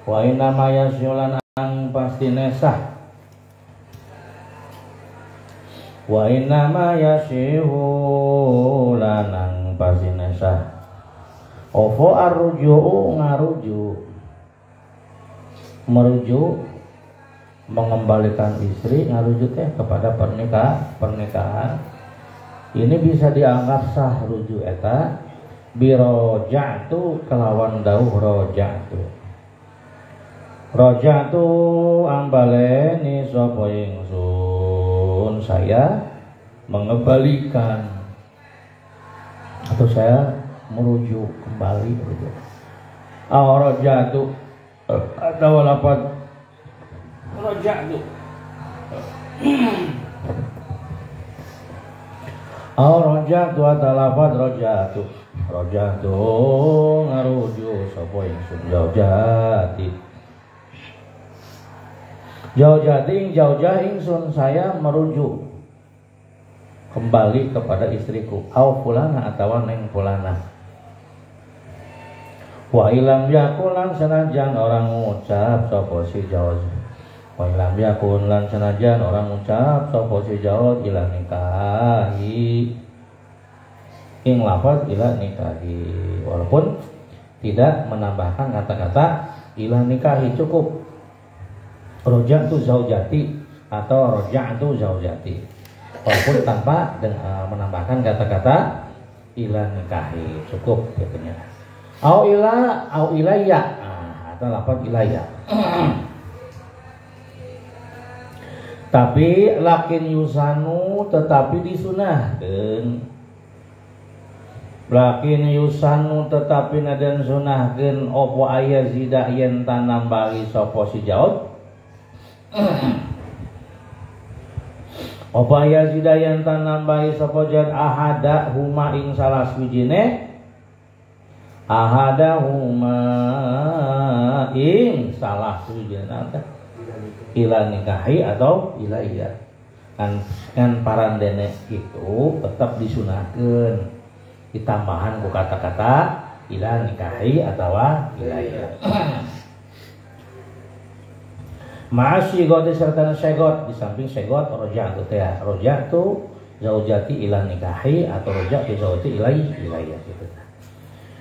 Wa inna ma yasyulan ang pasti nesah. Wa inna ma yasyulan ang pasti nesah. Ovo arruju'u ngarujuk, merujuk, mengembalikan istri, ngarujuk kepada pernikahan. Ini bisa dianggap sah rujuk eta biroja'tu kelawan dauh roja'tu. Roja'tu ambaleni sapa ingsun, saya mengembalikan atau saya merujuk kembali rujuk. Roja'tu ada walapan roja'tu. Roja'tu ada lafaz roja'tu. Roja'tu ngarujuk sapa ingsun jaujati. Jaujati jaujah ingsun, saya merujuk kembali kepada istriku. Au fulana atawa neng fulana. Wa ilam yakun lan senajan orang ngucap sapa si jaujah. Wa ilam yakun lan senajan orang ngucap sapa si jaujah ila nikahi. Ing lafaz ila nikahi, walaupun tidak menambahkan kata-kata ila nikahi, cukup roja'tu zaujati atau roja'tu zaujati, walaupun tanpa menambahkan kata-kata ila nikahi, cukup gitu. Au ilayya atau lafaz ilayya. Tapi lakin yusanu tetapi disunahkeun. Lakin yusanu tetapi nadan sunahkeun opo aya zida yen tanambahi sapa si jaud. Opo aya zida yen tanambahi sapa jaud ahada huma ing salah suwijine. Ahada huma ing salah suwijine ila nikahi atau ila iya. Kan parandene itu tetap disunahkeun. Ditambahan ku kata-kata ila nikahi atau ila iya. Ma'asyi godi serta segot, di samping segot roja'tu teh. Roja'tu zaujati ila nikahi atau roja'tu zaujati ila iya gitu.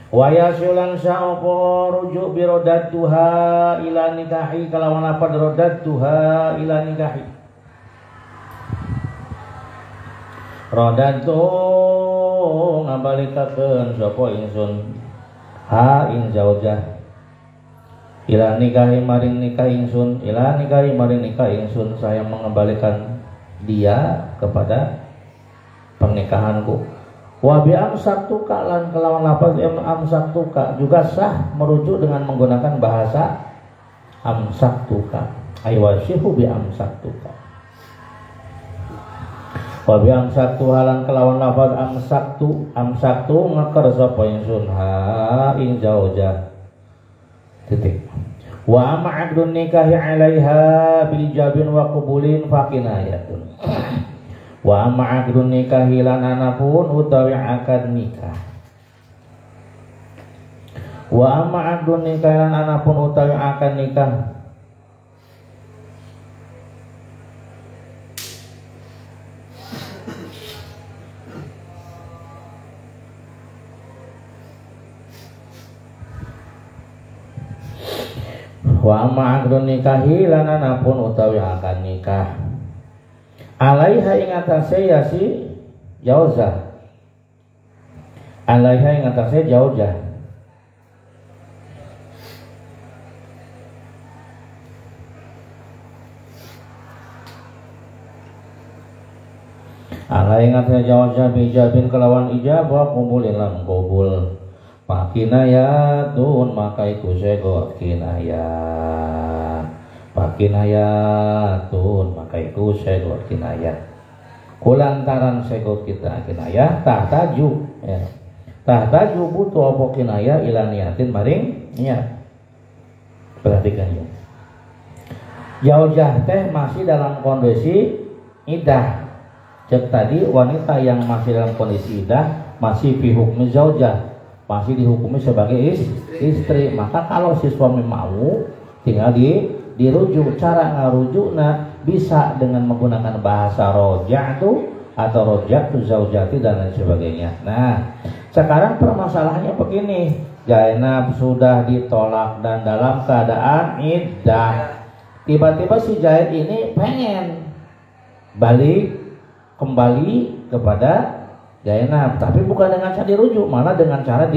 Wa yasulan sa'apa rujuk bi rodatuha ila nikahi kalawan apa rodatuha ila nikahi. Rodatu ngabalikakeun sapa ingsun ha ing zaujah ila nikahi maring nikah ingsun, ila nikahi maring nikah ingsun, saya mengembalikan dia kepada pernikahanku. Wa bi amsaktuka lan kelawan lafaz amsaktuka juga sah merujuk dengan menggunakan bahasa amsaktuka. Aywashihu bi amsaktuka. Wa bi amsaktu halan kelawan lafaz amsaktu ngakar sapa ingsun ha ing zaujah. Titik. Wa ma'aqdun nikahi 'alaiha bil jabin wa qubulin fakinayatun. Wa ma'aqdun nikahi lan anapun utawi akad nikah. Wa ma'aqdun nikahi lan anapun utawi akad nikah. Wa ma'aqdun nikahi lan anapun utawi akad nikah. Alaiha ing atase ya si jauzah. Alaiha ing atase jauzah. Alaiha ing atase jauzah bijabin kelawan ijabah kumulin lan kubul. Pakinayatun maka iku segot kinayah. Pakinayatun maka iku segot kinayah. Kulantaran segot kita kinayah tahtaju ya. Tahtaju butuh apa kinayah ila niatin maring niat. Perhatikan ya. Jaujah teh masih dalam kondisi idah. Cek tadi wanita yang masih dalam kondisi idah masih fi hukmi zaujah, masih dihukumi sebagai istri. Maka kalau si suami mau tinggal dirujuk. Cara ngarujukna bisa dengan menggunakan bahasa roja'tu atau roja'tu zaujati dan lain sebagainya. Nah, sekarang permasalahannya begini, Zainab sudah ditolak dan dalam keadaan iddah. Tiba-tiba si Zaid ini pengen balik kembali kepada Zainab, tapi bukan dengan cara dirujuk, malah dengan cara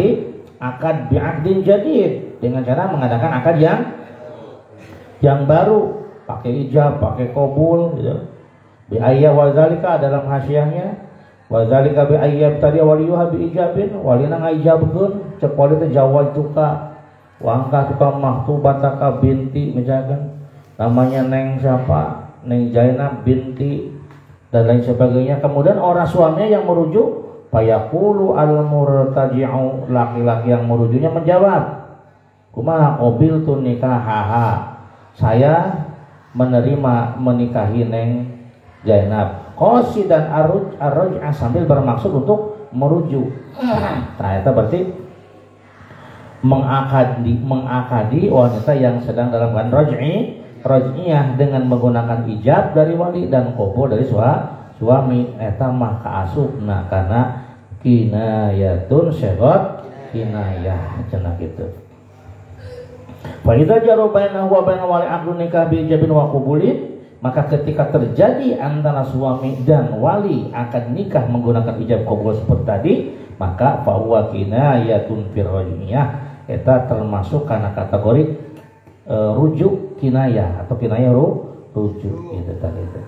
akad bi'aqdin jadid, dengan cara mengadakan akad yang baru, pakai ijab, pakai qabul gitu. Bi ayya wa zalika dalam hasyiahnya, wa zalika bi ayyab tadi waliyuha bi ijabin, walina ngijabkeun cek wali teh jawaztuka wa angkatuka mahtubataka binti, misalkan namanya Neng siapa, Neng Zainab binti dan lain sebagainya. Kemudian orang suaminya yang merujuk, fayaqulu al-murtaji'u, laki-laki yang merujuknya menjawab, kumaha qabiltu nikahaha, saya menerima menikahi Neng Zainab. Qasidan ar-ruj'ah, sambil bermaksud untuk merujuk. Nah, itu berarti mengakadi wanita yang sedang dalam keadaan raj'iyah dengan menggunakan ijab dari wali dan qabul dari suami. Eta mah kaasupna karena kinayatun syarat kinayah cenah kitu. Fa idza jaru bainahu wa bain wali aqdun nikah bi ijabin wa qabulin, maka ketika terjadi antara suami dan wali akad nikah menggunakan ijab qabul seperti tadi, maka fa huwa kinayatun fir raj'iyah, eta termasuk karena kategori rujuk kinayah atau kinayah rujuk gitu tadi itu.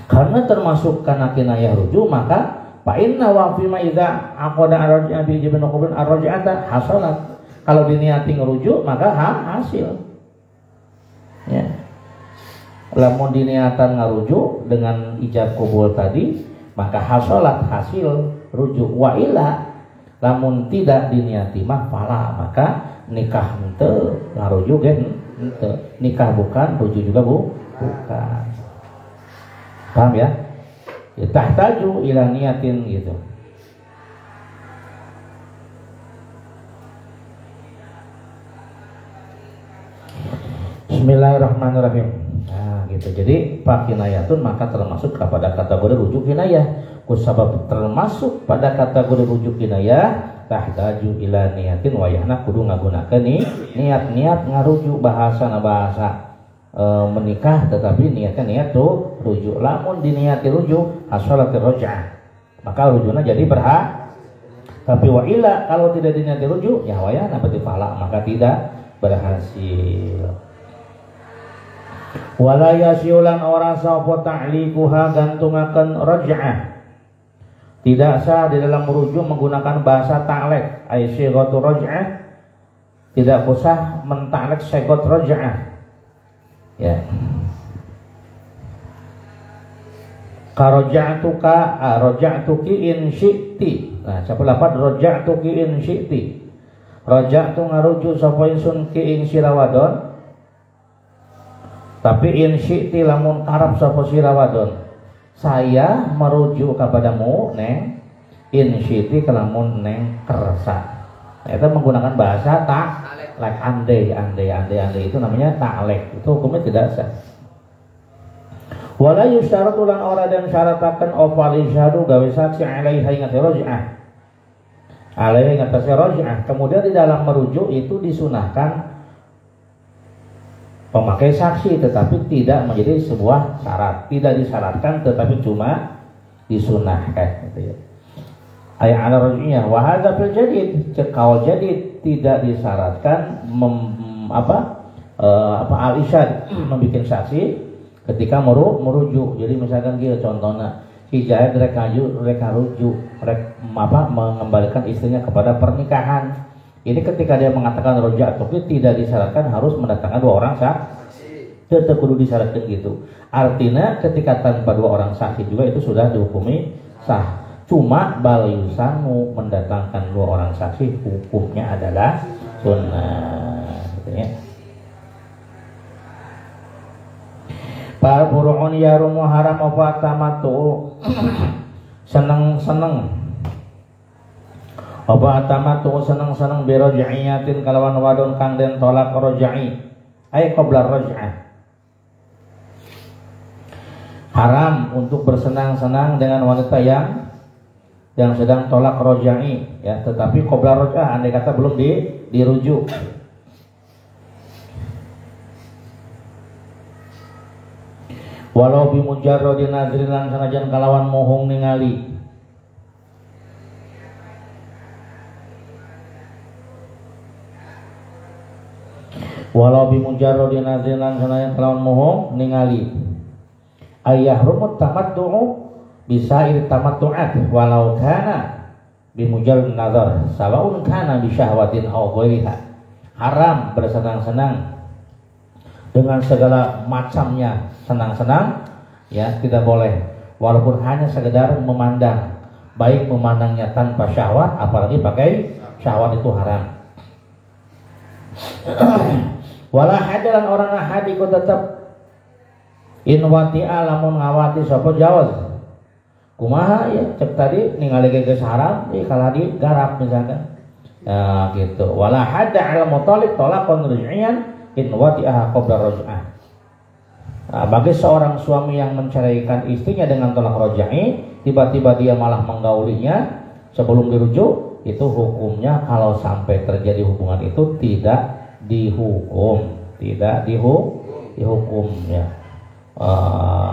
Karena termasuk karena kinayah rujuk, maka fa inna wa fi ma idza aqada ar-raj'a bi ijabin wa qabulin ar-raj'ata hasalat. Kalau diniati ngerujuk maka hasil. Ya. Lamun diniatan ngarujuk dengan ijab qabul tadi, maka hasalat hasil rujuk. Wa illa lamun tidak diniati mah fala, maka nikah henteu ngarujuk ge henteu. Nikah bukan, rujuk juga bukan. Paham ya? Tahtaju ila niyatin gitu. Bismillahirrahmanirrahim. Nah, gitu. Jadi pakinayatun maka termasuk kepada kategori rujuk kinayah. Kusabab termasuk pada kategori rujuk kinayah, tahtaju ila niyatin wayahna kudu ngagunakeun niat ngarujuk bahasa menikah, tetapi niatnya niat tuh rujuk. Lamun diniati rujuk as-shalatir raj'ah, maka rujuknya jadi berhak. Tapi wa illa kalau tidak diniati rujuk ya wayahna berarti falak, maka tidak berhasil. Wala yasyulan ora sapa ta'liquha gantungaken raj'ah. Tidak sah di dalam merujuk menggunakan bahasa ta'liq, ai sighatu raj'ah. Tidak usah mentaklek sighat raj'ah. Ya. Karaja'tuka raja'tuki in syi'ti. Nah, sapa lafaz raja'tuki in syi'ti. Raja'tu ngarujuk sapa ingsun ki ing sirawadon. Tapi in syi'ti lamun karep sapa sirawadon. Saya merujuk kepadamu Neng in syi'ti kelamun Neng kersa. Nah, itu menggunakan bahasa ta'lek, andai itu namanya ta'lek. Itu hukumnya tidak sah. Wala yusyaratu lan ora dan syarataken opal isyhadu gawe saksi alaiha ingat raj'ah. Alaiha ingat raj'ah. Kemudian di dalam merujuk itu disunahkan pemakai saksi, tetapi tidak menjadi sebuah syarat. Tidak disyaratkan tetapi cuma disunahkan gitu ya. Ayat ala raj'iyah wa hadza fil jadid, cekal jadid tidak disyaratkan al-isyad membikin saksi ketika merujuk. Jadi misalkan gitu contohnya si Zaid reka rujuk mengembalikan istrinya kepada pernikahan. Ini ketika dia mengatakan rojak tapi tidak disyaratkan harus mendatangkan dua orang saksi. Tetap kudu disyaratkan gitu. Artinya ketika tanpa dua orang saksi juga itu sudah dihukumi sah. Cuma balayusanmu mendatangkan dua orang saksi hukumnya adalah sunnah. Gitu ya. Parfuru'un yarumu haram apa tamatu. Seneng Apa tamatu senang-senang bi raj'iyatin kalawan wadon kang den tolak raj'i ay qabla raj'ah. Haram untuk bersenang-senang dengan wanita yang sedang tolak raj'i ya, tetapi qabla raj'ah andai kata belum dirujuk. Walau bi mujarradin nazrin lan sanajan kalawan mohong ningali. Walau bi mujarradin nazrin lan sanajan kalawan mohong ningali. Ayyahrumu tamattu'u bisair tamattu'at walau kana bi mujarradin nazar sawaun kana bi syahwatin aw ghairiha. Haram bersenang-senang dengan segala macamnya senang-senang ya, tidak boleh walaupun hanya sekedar memandang, baik memandangnya tanpa syahwat apalagi pakai syahwat itu haram. Wala hadalan orang hadiku tetap in wati'a lamun ngawati sapa jawaz kumaha ya cek tadi ningali geus haram kalah di garap misalkan ya gitu. Wala hada al mutalik talaqan raj'iyan in wati'aha qabla raj'ah. Bagi seorang suami yang menceraikan istrinya dengan tolak raj'i, tiba-tiba dia malah menggaulinya sebelum dirujuk, itu hukumnya kalau sampai terjadi hubungan itu tidak dihukum ya.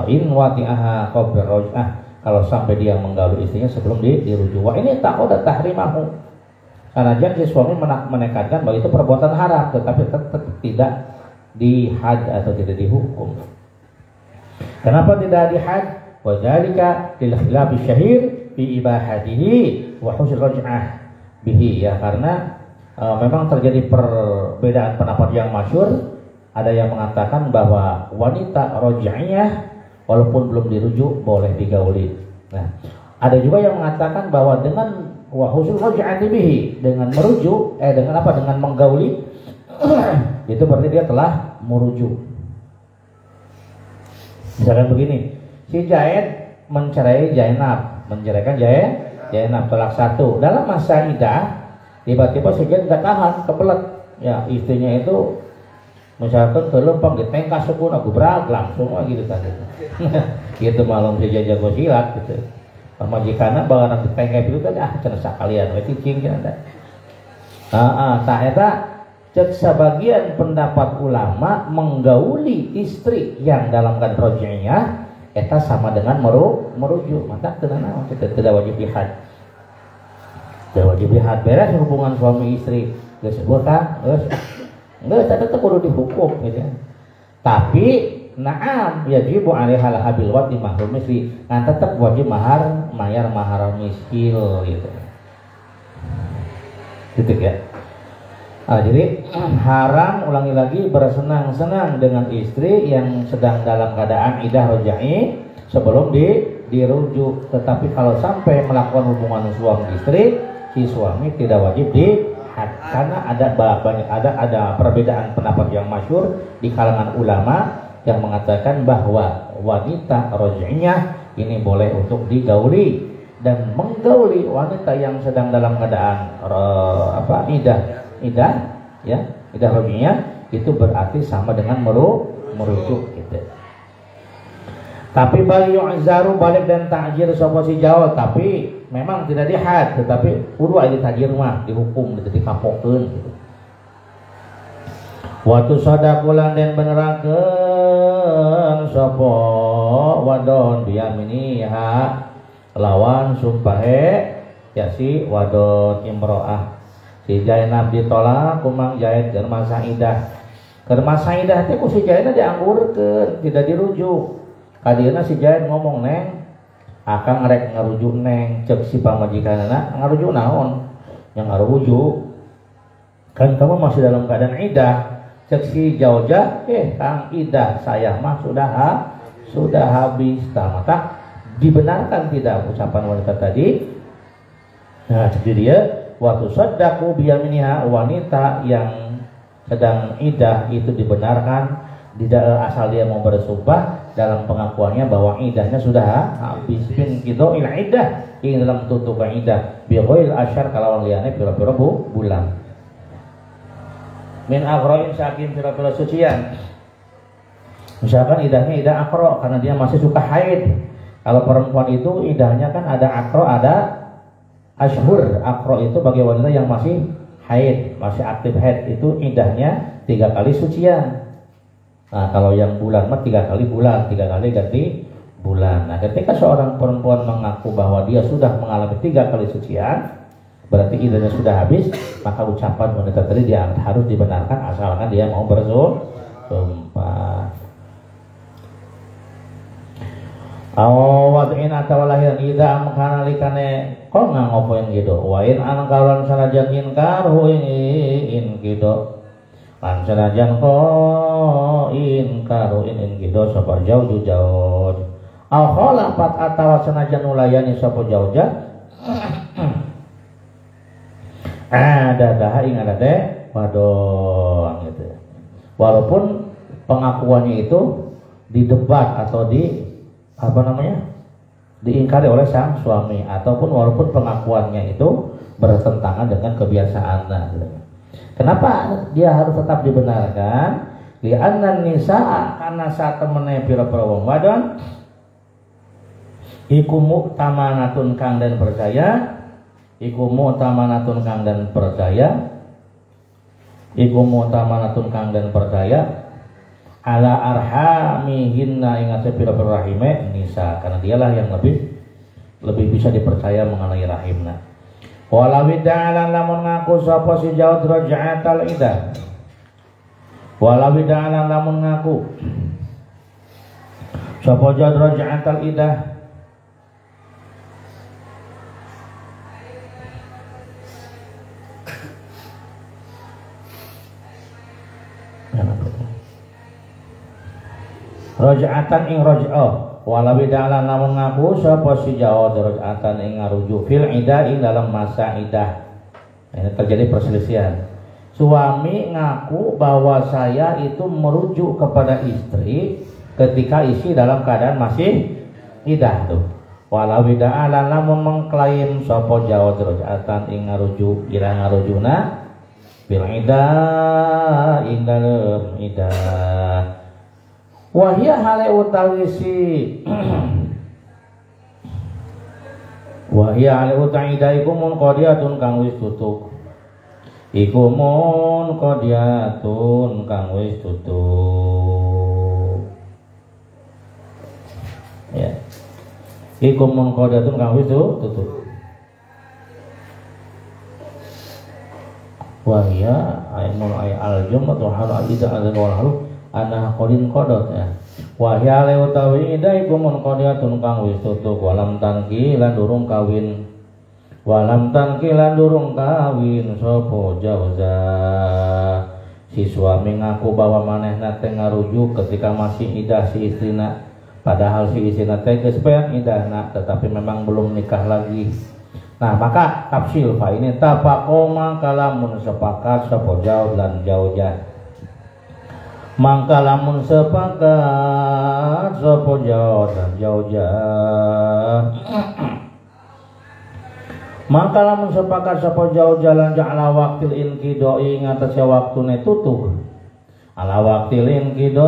In wati'aha qabla raj'ah, kalau sampai dia menggauli istrinya sebelum dirujuk. Wah, ini ta'udat tahrimahu. Karena jangan si suami menekatkan bahwa itu perbuatan haram, tetapi tetap tidak dihad atau tidak dihukum. Kenapa tidak dihad? Wa dzalika lil khilaf syahir fi ibahatihi wa husn raj'ah bihi ya, karena memang terjadi perbedaan pendapat yang masyhur. Ada yang mengatakan bahwa wanita raj'iyah walaupun belum dirujuk boleh digauli. Nah, ada juga yang mengatakan bahwa dengan wa husnul raj'ati bihi, dengan merujuk dengan apa, dengan menggauli itu berarti dia telah merujuk. Misalkan begini, si Zaid menceraikan Zainab tolak satu, dalam masa iddah tiba-tiba si Zaid nggak tahan, kebelet ya, istrinya itu misalkan kelempang ditengkas sepun aku berat langsung gitu kan gitu malam si Zaid jago silat gitu. Majikana bawa nanti pengen itu kan cerasa kalian cicing kan ada. Tah eta cek sebagian pendapat ulama menggauli istri yang dalam keadaan raj'iyah eta sama dengan merujuk, maka tenang tidak wajib jihad. Tidak wajib jihad, beres hubungan suami istri geus buka geus tetep kudu dihukum gitu. Tapi na'am yajibu 'alaihal habil wati mahrum misli, kan tetap wajib mayar mahar miskil gitu. Gitu ya. Jadi haram, ulangi lagi, bersenang-senang dengan istri yang sedang dalam keadaan iddah raj'i sebelum dirujuk. Tetapi kalau sampai melakukan hubungan suami istri, si suami tidak wajib dihad, karena ada perbedaan pendapat yang masyhur di kalangan ulama yang mengatakan bahwa wanita raj'iyah ini boleh untuk digauli, dan menggauli wanita yang sedang dalam keadaan iddah raj'iyah itu berarti sama dengan merujuk gitu. Tapi bal yu'zaru balik dan ta'jir sapa si jawab, tapi memang tidak dihad, tetapi kudu aya ta'jir mah dihukum dikapokeun gitu. Watu sadakulan dan benerakeun sapa wadon biyaminiha lawan sumpahe ya si wadon imro'ah. Si Zainab ditolak kumang Zaid keur masa iddah. Keur masa iddah teh ku si Zaid dianggurkeun, tidak dirujuk. Kadieuna si Zaid ngomong, "Neng, akang rek ngarujuk Neng." Cek si pamajikanana, "Ngarujuk naon?" Yang ngarujuk. Kan kamu masih dalam keadaan iddah. Cek si Jauja, Kang iddah saya mah sudah habis. Maka dibenarkan tidak ucapan wanita tadi. Nah, jadi dia waktu sadaqu biyaminiha, wanita yang sedang iddah itu dibenarkan asal dia mau bersumpah dalam pengakuannya bahwa idahnya sudah habis. Bin kido il idah ing dalam tutup idah bi ghail asyar kalawan liyane pira-pira bulan. Min aghrain saking pira-pira sucian. Misalkan idahnya idah akro karena dia masih suka haid. Kalau perempuan itu idahnya kan ada akro ada ashur. Akro itu bagi wanita yang masih haid, masih aktif haid, itu idahnya 3 kali sucian. Nah kalau yang bulan mah 3 kali bulan, 3 kali ganti bulan. Nah ketika seorang perempuan mengaku bahwa dia sudah mengalami 3 kali sucian, berarti idahnya sudah habis, maka ucapan wanita tadi dia harus dibenarkan asalkan dia mau bersumpah. Awadin atau lahiran ida amkana likane kok ngopo yang gitu. Wain anakalan sanajan inkar in gitu. Lan sanajan ko inkar in gitu sapa jauh. Alhola pat atawa sanajan ulayani sapa jauh. Ada ing ada teh wadon gitu. Walaupun pengakuannya itu didebat atau diingkari oleh sang suami, ataupun walaupun pengakuannya itu bertentangan dengan kebiasaan. Kenapa dia harus tetap dibenarkan? Li'annan nisaa karena saat temene pira-pira wong wadon iku mu'tamanatun kang dan percaya, iku mu'tamanatun kang dan percaya ala arhamihinna ingat pira-pira rahime nisa, karena dialah yang lebih bisa dipercaya mengenai rahimna. Walawi da'alan lamun ngaku sapa si jaud raj'atal idah. Walawi da'alan lamun ngaku sapa jaud raj'atal idah. Raj'atan ing raj'ah walawi da'alan lamun ngaku sapa si jaud raj'atan ing ngarujuk fil idah ing dalam masa idah. Ini terjadi perselisihan. Suami ngaku bahwa saya itu merujuk kepada istri ketika isi dalam keadaan masih idah tuh. Walawi da'alan lamun mengklaim sapa jaud raj'atan ing ngarujuk ila ngarujuna fil idah ing dalam idah. Wahia hale utawi si wahia hale utawi iku mun qadiyatun kang wis tutup. Iku mun qadiyatun kang wis tutup. Ya. Iku mun qadiyatun kang wis tutup. Wahia ainul al-jum atau hal al-ida adzan wal halu ana qadin qadot ya. Wa ya le utawi idai kumun qadiyatun kang wis tutup walam tanki lan durung kawin. Walam tanki lan durung kawin sapa jauza. Si suami ngaku bahwa manehna teh ngarujuk ketika masih idah si istrina. Padahal si istrina teh geus beak idahna tetapi memang belum nikah lagi. Nah, maka tafsil fa ini tafaqoma kalamun sepakat sapa jauh lan jaujah. Mangka lamun sepakat sapa jauh dan jaujah. Mangka lamun sepakat sapa jauh jalan ja'ala waqtil inqidai ngatasé waktune tutup. Ala waqtil inqidai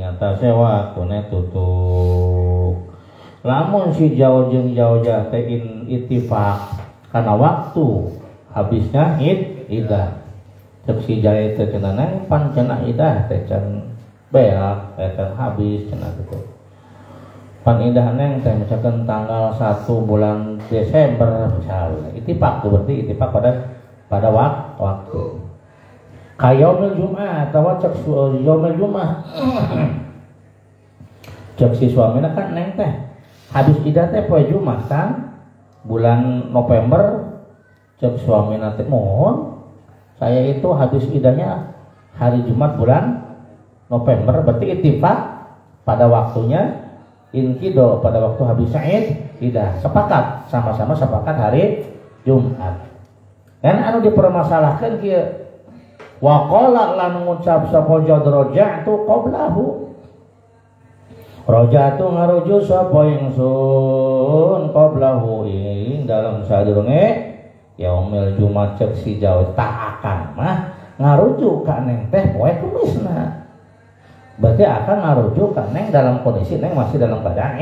ngatasé waktune tutup. Lamun si jauh jeung jaujah teh ittifaq kana waktu habisnya idah. Cek si jaya teh cenah nang pan cenah idah teh can beak teh habis cenah gitu. Pan idah neng teh misalkan tanggal 1 bulan Desember misalnya. Ittifaq tuh berarti ittifaq pada waktu. Kayaumul Jumat atau cek yaumul Jumat. Cek si suamina kan neng teh habis idah teh poe Jumat kan bulan November. Cek suamina teh mohon saya itu habis idahnya hari Jumat bulan November, berarti ittifaq pada waktunya inqido pada waktu habis idah, sepakat sama-sama sepakat hari Jumat. Dan anu dipermasalahkan kieu Wa qala lan ngucap sapa jad raja'tu qablahu. Raja'tu ngarujuk sapa ingsun qablahu ing dalam sadurunge yaumil Jumat cek si Jawa tak akan mah ngarujuk ka neng teh poe Kemisna. Berarti akan ngarujuk ka neng dalam kondisi neng masih dalam keadaan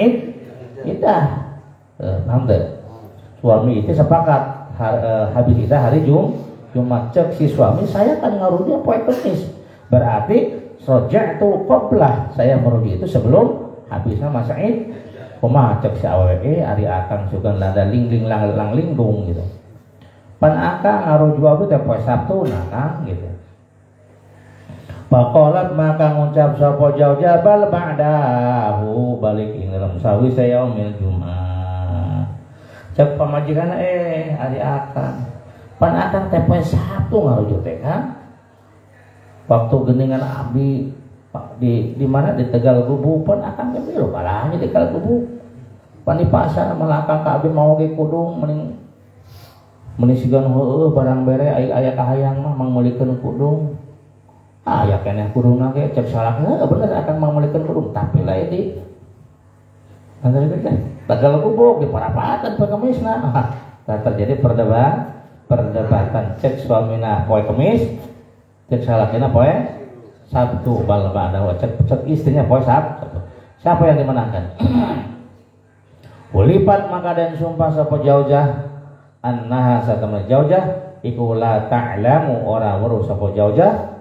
iddah. Paham teh? Suami itu sepakat habis iddah hari Jumat cek si suami saya kan ngarujuk poe Kemis. Berarti raja'tu qablah saya merujuk itu sebelum habisnya masa kumaha cek si awewe ari akan sugan lada ling lang lingdung gitu. Pan akang ngarujuk aku teh poe Sabtu nah Kang gitu. Faqalat maka ngucap sapa Jaujabal ba'dahu balik ing dalam sawi saya yaumil Jumat. Cek pamajikan ari akang. Pan akang teh poe Sabtu ngarujuk teh Kang. Waktu geningan abdi di mana di Tegal Gubuk pan akang teh lho balanya di Tegal Gubuk. Pan di pasar malah akang ka abdi mau ge kudung mending sigan heueuh barang bere aya kahayang mah mangmeulikeun kudung. Aya keneh kudungna ge cek salahna bener akan mangmeulikeun kudung tapi lain di Tegal Gubuk di Parapatan poe Kemisna. Terjadi perdebatan cek suamina poe Kemis cek salahna poe Sabtu bal ba'da cek istrinya poe Sabtu. Siapa yang dimenangkan? Ulipat maka dan sumpah sapa Jaujah annaha satamna Jaujah iku la ta'lamu ora weruh sapa Jaujah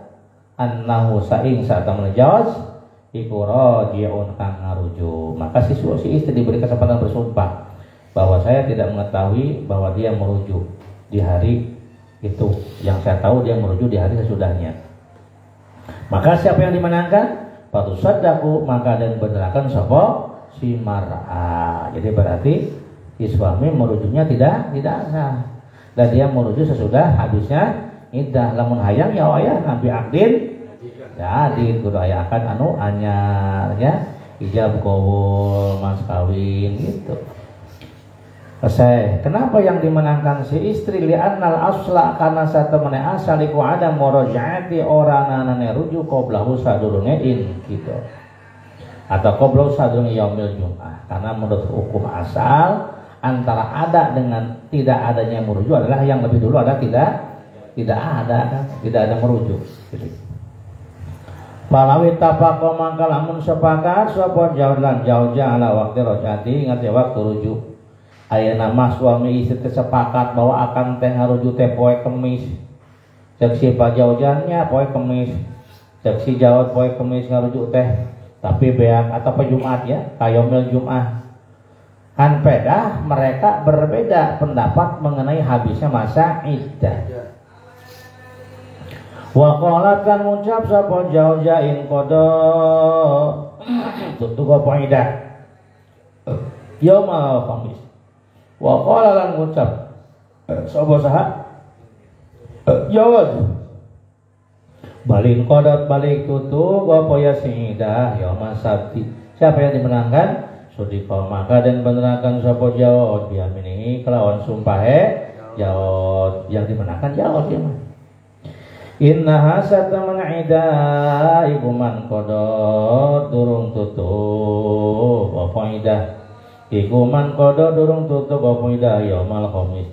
annahu saing satamna Jauz iku raji'un kang ngarujuk. Maka si istri diberi kesempatan bersumpah bahwa saya tidak mengetahui bahwa dia merujuk di hari itu. Yang saya tahu dia merujuk di hari sesudahnya. Maka siapa yang dimenangkan? Fatusaddaku maka dan benerakan sapa si mar'a. Jadi berarti si suami merujuknya tidak sah. Dan dia merujuk sesudah habisnya iddah. Lamun hayang ya aya nabi akdin jadi kudu aya akan anu anyarnya ijab qabul mas kawin gitu. Selesai. Kenapa yang dimenangkan si istri li'annal asla karena satemene asal iku ada murajaati oranane rujuk qablahu sadurunge gitu. Atau qablahu sadurunge yaumil Jumat. Karena menurut hukum asal antara ada dengan tidak adanya merujuk adalah yang lebih dulu ada tidak ada kan? Tidak ada merujuk gitu. Falawi tafaqo mangka lamun sepakat sapa jauh ala waktu rojati ingat ya waktu rujuk. Ayeuna mah suami istri sepakat bahwa akan teh ngarujuk teh poe Kemis. Cek si pajaujannya poe Kemis. Cek si jawab poe Kemis ngarujuk teh. Tapi beak atau Jumat ya, kayomil Jumat. Kan beda mereka berbeda pendapat mengenai habisnya masa iddah. Wa qalat kan ngucap sapa jaujain qada tutup apa iddah. Yaumul Khamis. Wa qala lan ngucap sapa saha jawab balik qadat balik tutup apa ya sidah yaumul Sabti. Siapa yang dimenangkan? Sudika maka dan benerakan sapa jawab diamini kelawan sumpah jawab yang dimenangkan jawab dia mah. Inna hasata man ida ibu man qada durung tutup apa idah iku man qada durung tutup apa idah yaumul Khamis.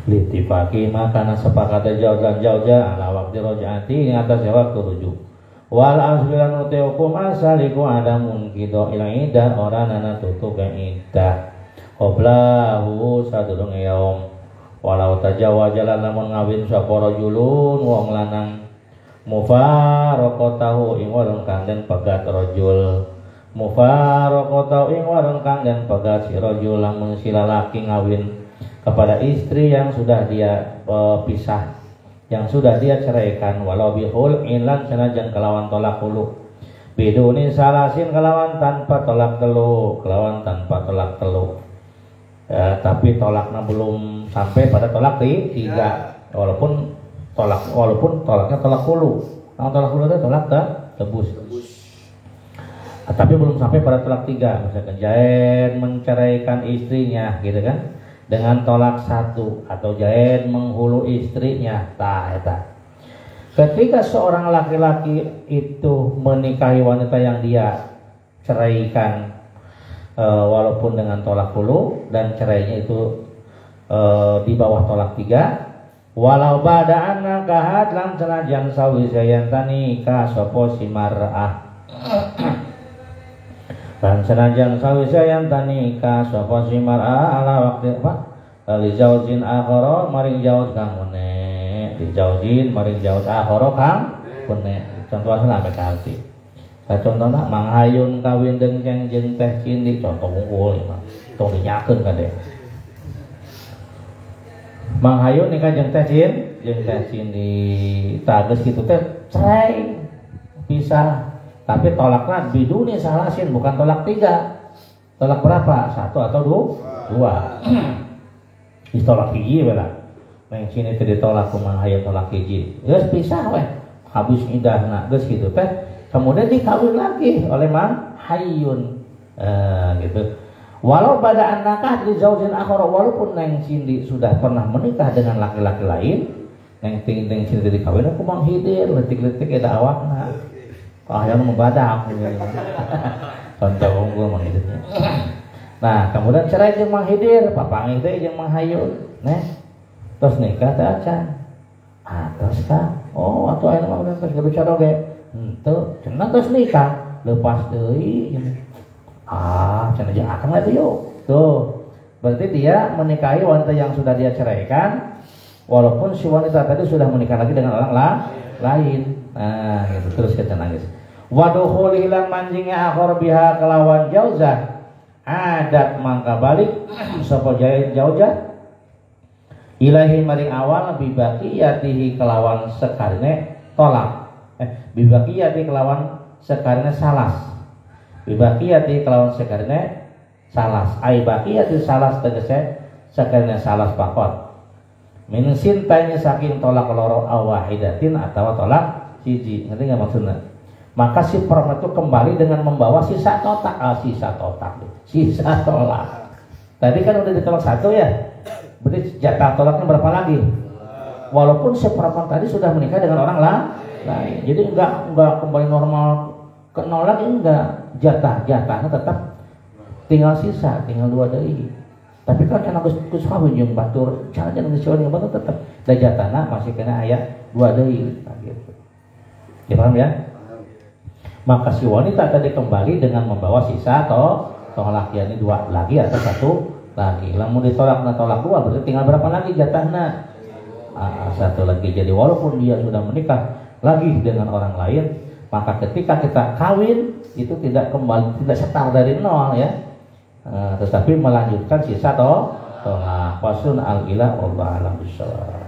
Litifaqi maka sepakat jawab ala waqti rojaati ing atas waktu rujuk. Wal asbilan uti hukum asal iku adamun kido ilang idah oranana tutup yang idah qoblahu sadurung yaum. Walau tajawajalan lamun ngawin sapa rajulun wong lanang mufaraqatahu ing warung kang den pegat rajul mufaraqatahu ing warung kang den pegat si rajul lamun si lalaki ngawin kepada istri yang sudah dia pisah yang sudah dia ceraikan walau bihul ilan senajan kelawan tolak hulu biduni salasin kelawan tanpa tolak telu tapi tolaknya belum sampai pada tolak tiga walaupun tolaknya tolak hulu. Nah, tolak hulu itu tolak tebus. Tapi belum sampai pada tolak tiga. Misalkan jain menceraikan istrinya gitu kan dengan tolak satu atau jain menghulu istrinya eta Ketika seorang laki-laki itu menikahi wanita yang dia ceraikan, walaupun dengan tolak hulu, dan cerainya itu di bawah tolak 3, walau bada'an nakahat lan senajan sawisayan tani ka sapa si mar'ah dan senajan sawisayan tani ka sapa si mar'ah ala waktu apa li zaujin akhara maring jauz kang mune di zaujin maring jauz akhara kang mune contohna sampe kalti contohna manghayun kawin jeung teh cindik contoh unggul tong dinyakeun kade manghayun nikah jeung teh cindik tages kitu teh cerai pisah tapi tolaknya biduni salasin bukan tolak 3. Tolak berapa? 1 atau 2? Ditolak hiji bela. Neng sini teh ditolak kumaha aya tolak hiji. Geus pisah weh. Habis idahna geus kitu teh. Kemudian dikawin lagi oleh Mang Hayyun. Gitu. Walau pada anakah di zaujin akhara walaupun neng Cindy sudah pernah menikah dengan laki-laki lain, neng Cindy dikawin aku Mang Hidir letik-letik ada awakna. Yang membadak contoh unggul Mang Hidirnya. Nah kemudian cerai jeung Mang Hidir papangih teh jeung Mang Hayyun terus nikah teh acan terus kan atuh ayeuna mah geus bicara ge henteu cenah terus nikah lepas deui cenah jeung akang atuh yuk tuh berarti dia menikahi wanita yang sudah dia ceraikan walaupun si wanita tadi sudah menikah lagi dengan orang lain. Nah gitu terus kita nangis waduhuli lan manjingnya akhor biha kelawan jauzah adat mangka balik sapa jauzah ilahi maring awal bibaqiyatihi kelawan sekarine tolak bibaqiyati kelawan sekarine salas bibaqiyati kelawan sekarine salas ai baqiyati salas tegese sekarine salas pakot min sintanya saking tolak loro awahidatin atau tolak siji ngerti enggak maksudnya maka si perempuan itu kembali dengan membawa sisa tolak tadi kan udah ditolak 1 ya berarti jatah tolaknya berapa lagi walaupun si perempuan tadi sudah menikah dengan orang lain jadi enggak kembali normal ke 0 lagi enggak jatahnya tetap tinggal sisa tinggal 2 deui tapi kan cenah geus kawin jeung batur cara jeung geus kawin batur tetep da jatahna masih kena aya 2 deui gitu. Ya paham ya? Maka si wanita tadi kembali dengan membawa sisa atau tolak yakni 2 lagi atau 1 lagi. Lamun ditolak 2 berarti tinggal berapa lagi jatahna? 1 lagi. Jadi walaupun dia sudah menikah lagi dengan orang lain, maka ketika kita kawin itu tidak setar dari 0 ya. Tetapi melanjutkan sisa tolak. Fasun al-ila wallahu a'lam bishawab.